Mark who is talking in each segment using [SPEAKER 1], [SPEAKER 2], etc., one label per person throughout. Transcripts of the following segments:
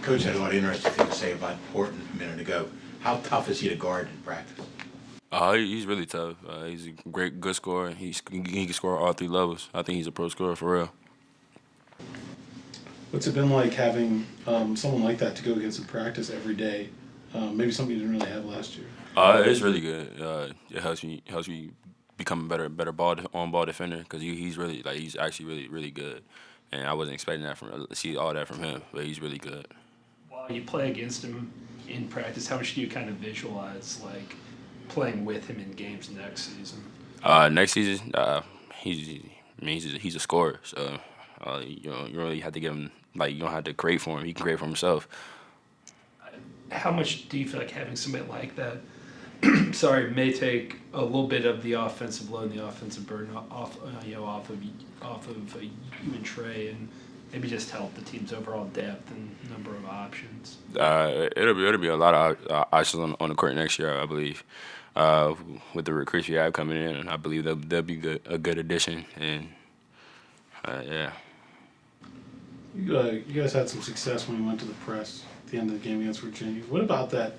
[SPEAKER 1] Coach had a lot of interesting things to say about Horton a minute ago. How tough is he to guard in practice?
[SPEAKER 2] He's really tough. He's a good scorer. He can score all three levels. I think he's a pro scorer for real.
[SPEAKER 3] What's it been like having someone like that to go against in practice every day? Maybe something you didn't really have last year.
[SPEAKER 2] It's really good. It helps me become a better on ball defender because he's really he's actually really good, and I wasn't expecting that from see all that from him, but he's really good.
[SPEAKER 4] While you play against him in practice, how much do you kind of visualize like playing with him in games next season?
[SPEAKER 2] Next season, he's I mean he's a scorer, so you really have to give him you don't have to create for him. He can create for himself.
[SPEAKER 4] How much do you feel like having somebody like that, may take a little bit of the offensive load and the offensive burden off of you and Trey, and maybe just help the team's overall depth and number of options?
[SPEAKER 2] It'll be a lot of options on the court next year, I believe. With the recruits we have coming in, and I believe they'll be a good addition. And yeah.
[SPEAKER 3] You guys had some success when you went to the press at the end of the game against Virginia. What about that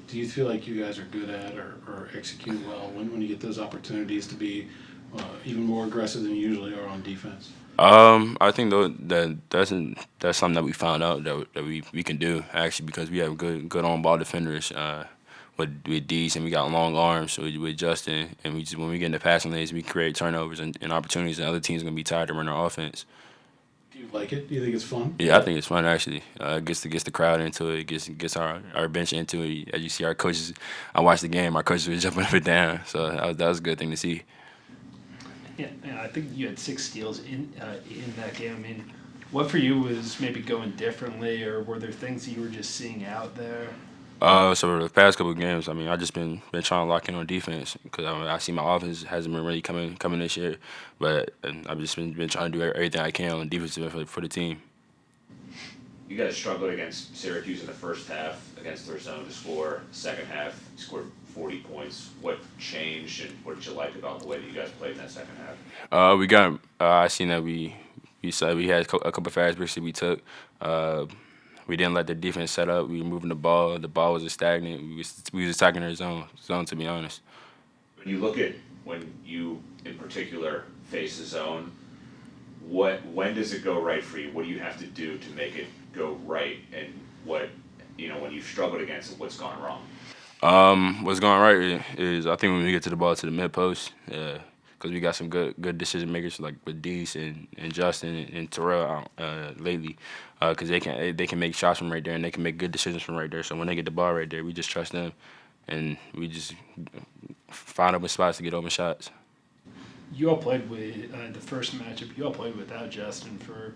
[SPEAKER 3] do you feel like you guys are good at or execute well when you get those opportunities to be even more aggressive than you usually are on defense?
[SPEAKER 2] I think though that's something that we found out that we can do actually because we have good on ball defenders with D's and we got long arms with Justin and when we get in the passing lanes we create turnovers and opportunities and other teams are gonna be tired to run our offense.
[SPEAKER 3] Do you like it? Do you think it's fun?
[SPEAKER 2] Yeah, I think it's fun actually. Gets the crowd into it. Gets our bench into it. As you see, our coaches. I watched the game. Our coaches were jumping up and down. So that was a good thing to see.
[SPEAKER 4] Yeah, I think you had 6 steals in that game. I mean, what for you was maybe going differently, or were there things that you were just seeing out there?
[SPEAKER 2] So the past couple of games, I mean, I just been trying to lock in on defense because I see my offense hasn't been really coming this year, but I've just been trying to do everything I can on defense for the team.
[SPEAKER 5] You guys struggled against Syracuse in the first half against their zone to score. Second half, you scored 40 points. What changed, and what did you like about the way that you guys played in that second half?
[SPEAKER 2] We got. I seen that we said we had a couple fast breaks that we took. We didn't let the defense set up. We were moving the ball. The ball was stagnant. We was attacking our zone. To be honest.
[SPEAKER 5] When you look at when you in particular face the zone, when does it go right for you? What do you have to do to make it go right? And what when you've struggled against it, what's gone wrong?
[SPEAKER 2] What's going right is I think when we get to the ball to the mid post, because we got some good decision makers like with Dees and Justin and Terrell lately, because they can make shots from right there and they can make good decisions from right there. So when they get the ball right there, we just trust them, and we just find open spots to get open shots.
[SPEAKER 4] You all played with the first matchup. You all played without Justin for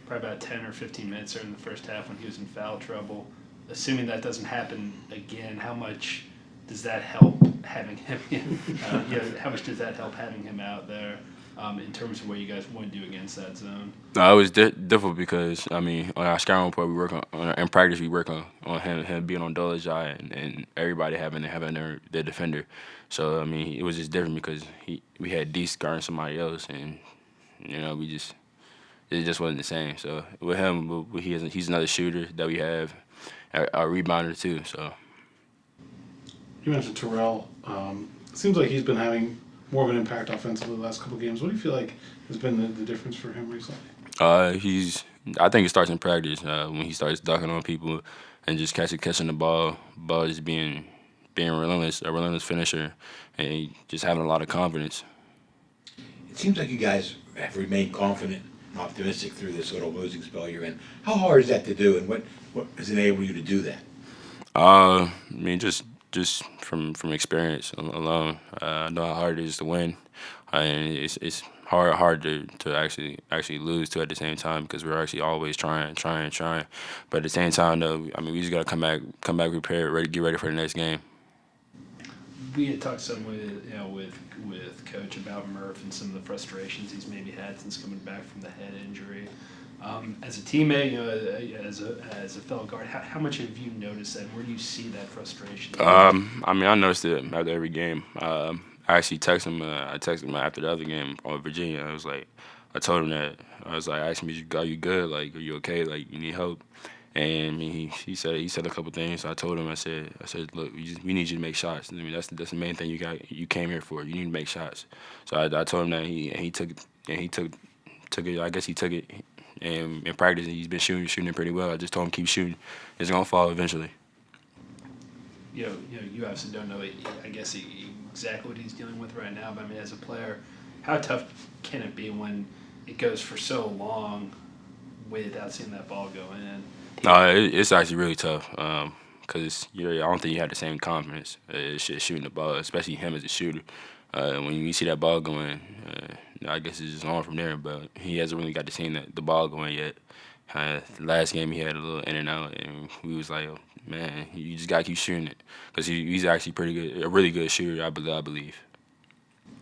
[SPEAKER 4] probably about 10 or 15 minutes during the first half when he was in foul trouble. Assuming that doesn't happen again, how much does that help having him? How much does that help having him out there in terms of what you guys want to do against that zone?
[SPEAKER 2] No, it was difficult because I mean on our scouting report we work on in practice we work on him being on Dole's eye and everybody having their defender. So I mean it was just different because we had D guarding somebody else and it just wasn't the same. So with him he's another shooter that we have. A rebounder too. So
[SPEAKER 3] You mentioned Terrell. It seems like he's been having more of an impact offensively the last couple of games. What do you feel like has been the difference for him recently?
[SPEAKER 2] I think it starts in practice when he starts dunking on people and just catching the ball just being relentless, a relentless finisher, and just having a lot of confidence.
[SPEAKER 1] It seems like you guys have remained confident and optimistic through this little losing spell you're in. How hard is that to do, and what has enabled you to do that?
[SPEAKER 2] I mean, just from experience alone, I know how hard it is to win, and it's hard to actually lose too at the same time because we're actually always trying. But at the same time, though, I mean, we just gotta come back prepared, get ready for the next game.
[SPEAKER 4] We had talked some with Coach about Murph and some of the frustrations he's maybe had since coming back from the head injury. As a teammate, as a fellow guard, how much have you noticed that? Where do you see that frustration?
[SPEAKER 2] I mean, I noticed it after every game. I actually texted him. I texted him after the other game on Virginia. I told him that I asked him, "Are you good? Like, are you okay? Like, you need help?" And I mean, he said a couple things. So I told him, I said, look, we need you to make shots. I mean, that's the main thing you came here for. You need to make shots. So I told him that, he took it. I guess he took it. And in practice, he's been shooting it pretty well. I just told him keep shooting. It's gonna fall eventually.
[SPEAKER 4] You obviously don't know, I guess, exactly what he's dealing with right now. But I mean, as a player, how tough can it be when it goes for so long without seeing that ball go in?
[SPEAKER 2] No, it's actually really tough. Cause I don't think you have the same confidence shooting the ball, especially him as a shooter. When you see that ball going, I guess it's just on from there. But he hasn't really got to see the ball going yet. The last game he had a little in and out, and we was like, oh, man, you just gotta keep shooting it, cause he's actually pretty good, a really good shooter, I believe.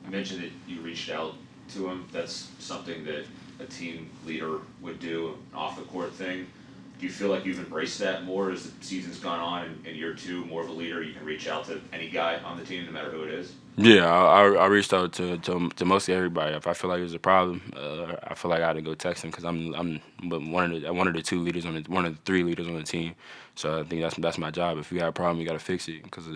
[SPEAKER 5] You mentioned that you reached out to him. That's something that a team leader would do, an off the court thing. Do you feel like you've embraced that more as the season's gone on and year two, more of a leader? You can reach out to any guy on the team, no matter who it is?
[SPEAKER 2] Yeah, I reached out to mostly everybody. If I feel like there's a problem, I feel like I had to go text him because I'm one of the two leaders one of the three leaders on the team. So I think that's my job. If you got a problem, you got to fix it because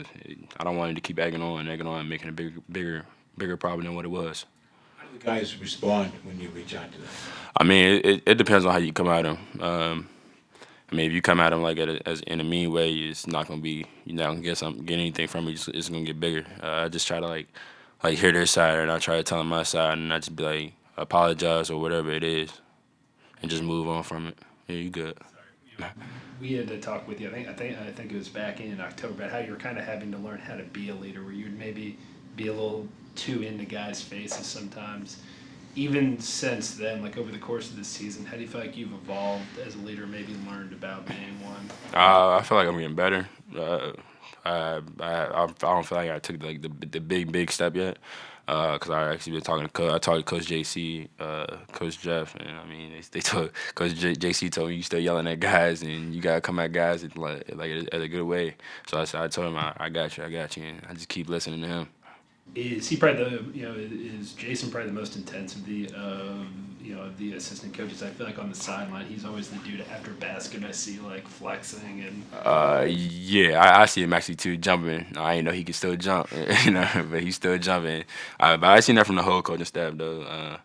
[SPEAKER 2] I don't want it to keep egging on, and making a bigger problem than what it was.
[SPEAKER 1] How do the guys respond when you reach out to them?
[SPEAKER 2] I mean, it depends on how you come at them. I mean, if you come at them like as in a mean way, it's not gonna be, you're not gonna get anything from it. It's gonna get bigger. I just try to like hear their side, and I try to tell them my side, and I just be like apologize or whatever it is, and just move on from it. Yeah, you good.
[SPEAKER 4] We had to talk with you. I think it was back in October about how you were kind of having to learn how to be a leader, where you'd maybe be a little too into guys' faces sometimes. Even since then, like over the course of the season, how do you feel like you've evolved as a leader, maybe learned about being one?
[SPEAKER 2] I feel like I'm getting better. I don't feel like I took like the big step yet. Cause I actually been talking to I talked to Coach JC, Coach Jeff, and I mean they told Coach JC told me you still yelling at guys and you gotta come at guys like at a good way. So I told him I got you, and I just keep listening to him.
[SPEAKER 4] Is he probably is Jason probably the most intense of the of the assistant coaches? I feel like on the sideline he's always the dude after basket I see like flexing and.
[SPEAKER 2] Yeah, I see him actually too jumping. I didn't know he could still jump, but he's still jumping. But I seen that from the whole coaching staff though.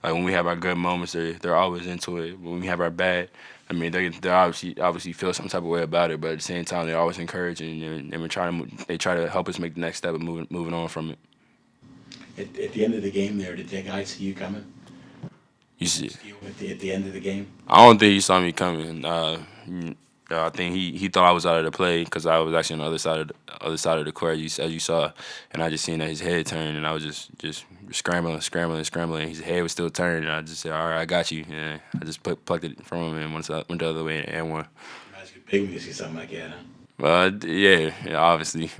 [SPEAKER 2] Like when we have our good moments, they're always into it. When we have our bad, I mean they obviously feel some type of way about it, but at the same time they're always encouraging and they try to help us make the next step of moving on from it.
[SPEAKER 1] At the end of the game there, did that guy see you coming?
[SPEAKER 2] You see,
[SPEAKER 1] At the end of the game?
[SPEAKER 2] I don't think he saw me coming. I think he thought I was out of the play because I was actually on the other side of the court as you saw, and I just seen that his head turned, and I was just scrambling. His head was still turning, and I just said, "All right, I got you." And I just plucked it from him and went the other way and won.
[SPEAKER 1] Guys get big when you see something like that, huh?
[SPEAKER 2] Yeah, obviously.